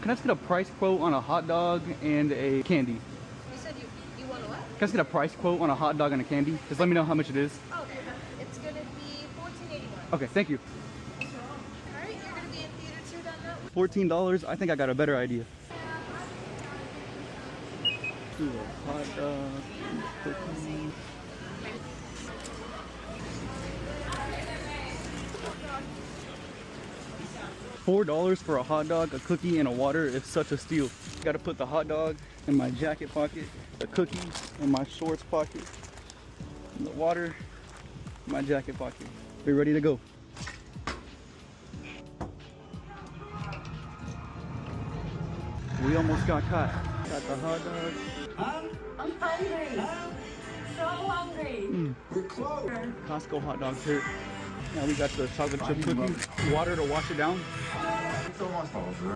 can I just get a price quote on a hot dog and a candy? You said you want a what? Can I just get a price quote on a hot dog and a candy? Just let me know how much it is. Oh, it's gonna be $14.81. Okay, thank you. Alright, you're gonna be in theater 2 then now? $14. I think I got a better idea. Do a hot dog, cookie. $4 for a hot dog, a cookie, and a water is such a steal. Gotta put the hot dog in my jacket pocket, the cookie in my shorts pocket, and the water in my jacket pocket. Be ready to go. We almost got caught. Got the hot dog. I'm hungry. So hungry. We're closed. Costco hot dogs here. Now we got the chocolate chip cookie, water to wash it down. It's almost over.